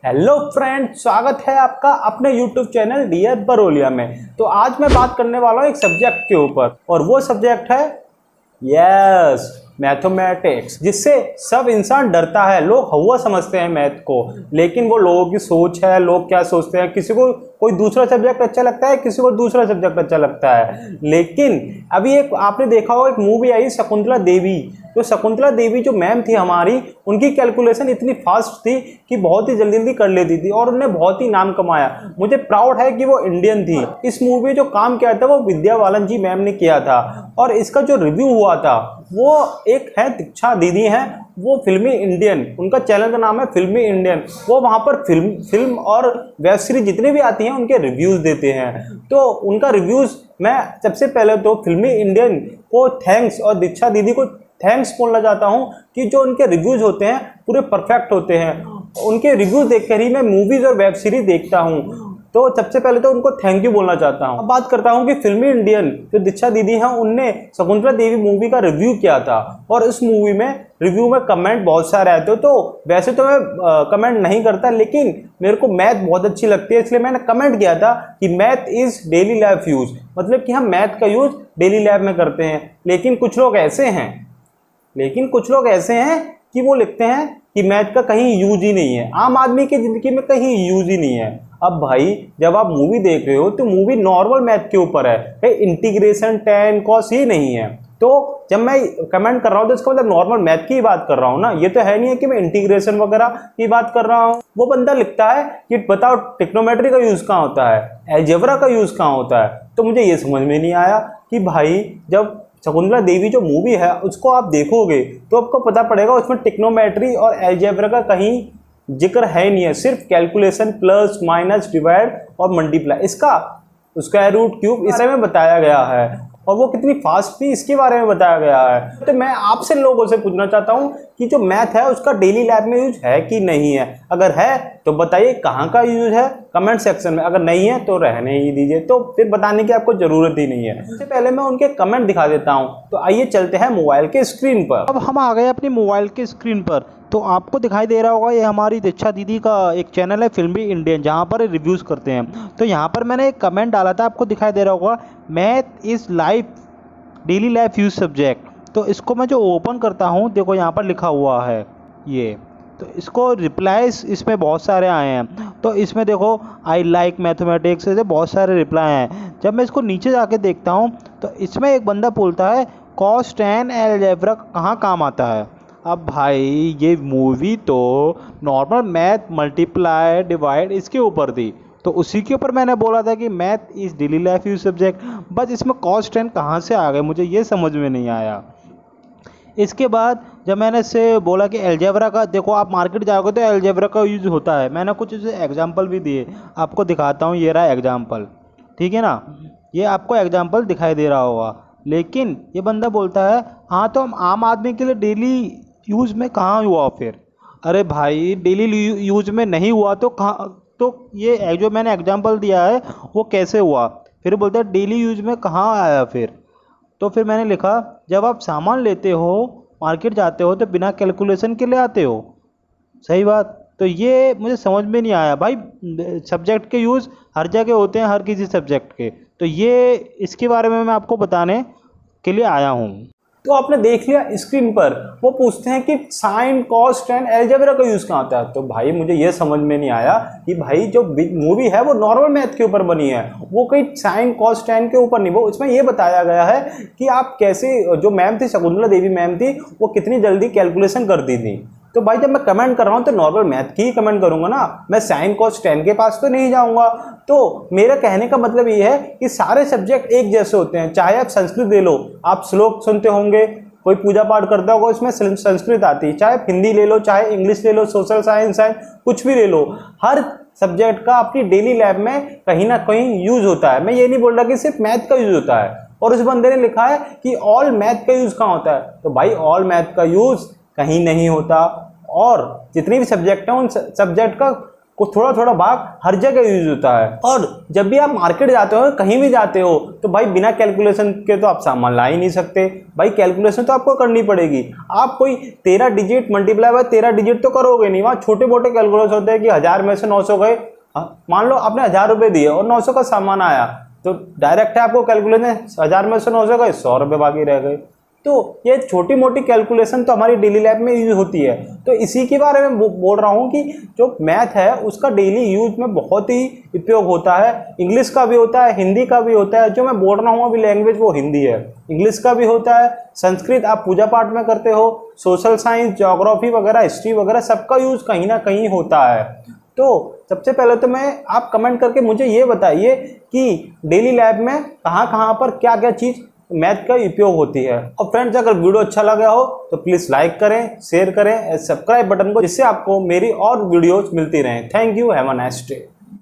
Hello friend, स्वागत है आपका अपने यूट्यूब चैनल डियर बरोलिया में। तो आज मैं बात करने वाला हूँ एक सब्जेक्ट के ऊपर, और वो सब्जेक्ट है यस मैथमेटिक्स, जिससे सब इंसान डरता है। लोग हवा समझते हैं मैथ को, लेकिन वो लोगों की सोच है। लोग क्या सोचते हैं, किसी को कोई दूसरा सब्जेक्ट अच्छा लगता है, किसी को दूसरा सब्जेक्ट अच्छा लगता है। लेकिन अभी एक आपने देखा होगा, एक मूवी आई शकुंतला देवी। तो शकुंतला देवी जो मैम थी हमारी, उनकी कैलकुलेशन इतनी फास्ट थी कि बहुत ही जल्दी जल्दी कर लेती थी, और उन्हें बहुत ही नाम कमाया। मुझे प्राउड है कि वो इंडियन थी। इस मूवी में जो काम किया था वो विद्या बालन जी मैम ने किया था, और इसका जो रिव्यू हुआ था वो एक है दीक्षा दीदी हैं, वो फिल्मी इंडियन, उनका चैनल का नाम है फिल्मी इंडियन। वो वहाँ पर फिल्म और वेब सीरीज जितने भी आती हैं उनके रिव्यूज़ देते हैं। तो उनका रिव्यूज़ मैं सबसे पहले तो फिल्मी इंडियन को थैंक्स, और दीक्षा दीदी को थैंक्स बोलना चाहता हूँ कि जो उनके रिव्यूज़ होते हैं पूरे परफेक्ट होते हैं। उनके रिव्यूज़ देखकर ही मैं मूवीज़ और वेब सीरीज देखता हूँ। तो सबसे पहले तो उनको थैंक यू बोलना चाहता हूँ। अब बात करता हूँ कि फिल्मी इंडियन जो दीक्षा दीदी हैं, उनने शकुंतला देवी मूवी का रिव्यू किया था, और इस मूवी में रिव्यू में कमेंट बहुत सारे आए थे। तो वैसे तो मैं कमेंट नहीं करता, लेकिन मेरे को मैथ बहुत अच्छी लगती है, इसलिए मैंने कमेंट किया था कि math is daily life use, मतलब कि हम मैथ का यूज़ डेली लाइफ में करते हैं। लेकिन कुछ लोग ऐसे हैं कि वो लिखते हैं कि मैथ का कहीं यूज ही नहीं है, आम आदमी की ज़िंदगी में कहीं यूज ही नहीं है। अब भाई, जब आप मूवी देख रहे हो तो मूवी नॉर्मल मैथ के ऊपर है, इंटीग्रेशन टेन कॉस ही नहीं है। तो जब मैं कमेंट कर रहा हूँ तो इसका मतलब नॉर्मल मैथ की बात कर रहा हूँ ना, ये तो है नहीं है कि मैं इंटीग्रेशन वगैरह की बात कर रहा हूँ। वो बंदा लिखता है कि बताओ ट्रिग्नोमेट्री का यूज़ कहाँ होता है, अलजेब्रा का यूज़ कहाँ होता है। तो मुझे ये समझ में नहीं आया कि भाई, जब शकुंतला देवी जो मूवी है उसको आप देखोगे तो आपको पता पड़ेगा उसमें ट्रिग्नोमेट्री और अलजेब्रा का कहीं जिक्र है नहीं है। सिर्फ कैलकुलेशन, प्लस माइनस डिवाइड और मल्टीप्लाई, इसका स्क्वायर रूट क्यूब इस में बताया गया है, और वो कितनी फास्ट थी इसके बारे में बताया गया है। तो मैं आपसे लोगों से पूछना चाहता हूँ कि जो मैथ है उसका डेली लाइफ में यूज है कि नहीं है। अगर है तो बताइए कहाँ का यूज है, कमेंट सेक्शन में। अगर नहीं है तो रहने ही दीजिए, तो फिर बताने की आपको जरूरत ही नहीं है। सबसे पहले मैं उनके कमेंट दिखा देता हूँ। तो आइए चलते हैं मोबाइल के स्क्रीन पर। अब हम आ गए अपनी मोबाइल के स्क्रीन पर। तो आपको दिखाई दे रहा होगा, ये हमारी दीक्षा दीदी का एक चैनल है फिल्मी इंडियन, जहाँ पर रिव्यूज़ करते हैं। तो यहाँ पर मैंने एक कमेंट डाला था, आपको दिखाई दे रहा होगा, math is life daily life use subject. तो इसको मैं जो ओपन करता हूँ, देखो यहाँ पर लिखा हुआ है ये। तो इसको रिप्लाईज इसमें बहुत सारे आए हैं। तो इसमें देखो, आई लाइक मैथमेटिक्स, ऐसे बहुत सारे रिप्लाई हैं। जब मैं इसको नीचे जाके देखता हूँ तो इसमें एक बंदा बोलता है कॉस टेन अलजेब्रा कहाँ काम आता है। अब भाई, ये मूवी तो नॉर्मल मैथ, मल्टीप्लाई, डिवाइड इसके ऊपर थी, तो उसी के ऊपर मैंने बोला था कि math is daily life use subject. बस इसमें कॉस टेन कहाँ से आ गए, मुझे ये समझ में नहीं आया। इसके बाद जब मैंने इससे बोला कि अलजेब्रा का, देखो आप मार्केट जाओगे तो अलजेब्रा का यूज़ होता है। मैंने कुछ इसे एग्जांपल भी दिए, आपको दिखाता हूँ। ये रहा एग्जांपल, ठीक है ना, ये आपको एग्जांपल दिखाई दे रहा होगा। लेकिन ये बंदा बोलता है हाँ, तो हम आम आदमी के लिए डेली यूज़ में कहाँ हुआ फिर। अरे भाई, डेली यूज़ में नहीं हुआ तो कहाँ, तो ये जो मैंने एग्जांपल दिया है वो कैसे हुआ। फिर बोलता है डेली यूज़ में कहाँ आया फिर। तो फिर मैंने लिखा, जब आप सामान लेते हो, मार्केट जाते हो, तो बिना कैलकुलेशन के ले आते हो। सही बात। तो ये मुझे समझ में नहीं आया भाई। सब्जेक्ट के यूज़ हर जगह होते हैं, हर किसी सब्जेक्ट के। तो ये इसके बारे में मैं आपको बताने के लिए आया हूँ। तो आपने देख लिया स्क्रीन पर, वो पूछते हैं कि साइन कॉस टेन अलजेब्रा का यूज़ कहाँ आता है। तो भाई, मुझे ये समझ में नहीं आया कि भाई, जो मूवी है वो नॉर्मल मैथ के ऊपर बनी है, वो कोई साइन कॉस टेन के ऊपर नहीं। वो इसमें ये बताया गया है कि आप कैसे, जो मैम थी शकुंतला देवी मैम थी, वो कितनी जल्दी कैलकुलेशन करती थी। तो भाई, जब मैं कमेंट कर रहा हूँ तो नॉर्मल मैथ की ही कमेंट करूंगा ना, मैं साइन कॉस टेन के पास तो नहीं जाऊंगा। तो मेरा कहने का मतलब ये है कि सारे सब्जेक्ट एक जैसे होते हैं। चाहे आप संस्कृत ले लो, आप श्लोक सुनते होंगे, कोई पूजा पाठ करता होगा, उसमें संस्कृत आती है। चाहे हिंदी ले लो, चाहे इंग्लिश ले लो, सोशल साइंस है, कुछ भी ले लो, हर सब्जेक्ट का अपनी डेली लाइफ में कहीं ना कहीं यूज होता है। मैं ये नहीं बोल रहा कि सिर्फ मैथ का यूज होता है। और उस बंदे ने लिखा है कि ऑल मैथ का यूज कहाँ होता है। तो भाई, ऑल मैथ का यूज कहीं नहीं होता, और जितने भी सब्जेक्ट हैं उन सब्जेक्ट का को थोड़ा थोड़ा भाग हर जगह यूज होता है। और जब भी आप मार्केट जाते हो, कहीं भी जाते हो, तो भाई बिना कैलकुलेशन के तो आप सामान ला ही नहीं सकते। भाई कैलकुलेशन तो आपको करनी पड़ेगी। आप कोई 13 डिजिट मल्टीप्लाई बाय 13 डिजिट तो करोगे नहीं। वहाँ छोटे मोटे कैलकुलेशन होते हैं कि 1000 में से 900 गए। मान लो आपने 1000 रुपये दिए और 900 का सामान आया, तो डायरेक्ट है आपको कैलकुलेशन 1000 में से 900 गए, 100 रुपये बाकी रह गए। तो ये छोटी मोटी कैलकुलेशन तो हमारी डेली लाइफ में यूज होती है। तो इसी के बारे में बोल रहा हूँ कि जो मैथ है उसका डेली यूज में बहुत ही उपयोग होता है। इंग्लिश का भी होता है, हिंदी का भी होता है। जो मैं बोल रहा हूँ अभी लैंग्वेज वो हिंदी है। इंग्लिश का भी होता है, संस्कृत आप पूजा पाठ में करते हो, सोशल साइंस, ज्योग्राफी वगैरह, हिस्ट्री वगैरह सबका यूज कहीं ना कहीं होता है। तो सबसे पहले तो आप कमेंट करके मुझे ये बताइए कि डेली लाइफ में कहाँ पर क्या क्या चीज़ मैथ का उपयोग होती है। और फ्रेंड्स, अगर वीडियो अच्छा लगा हो तो प्लीज़ लाइक करें, शेयर करें, सब्सक्राइब बटन को, जिससे आपको मेरी और वीडियोस मिलती रहें। Thank you, have a nice day.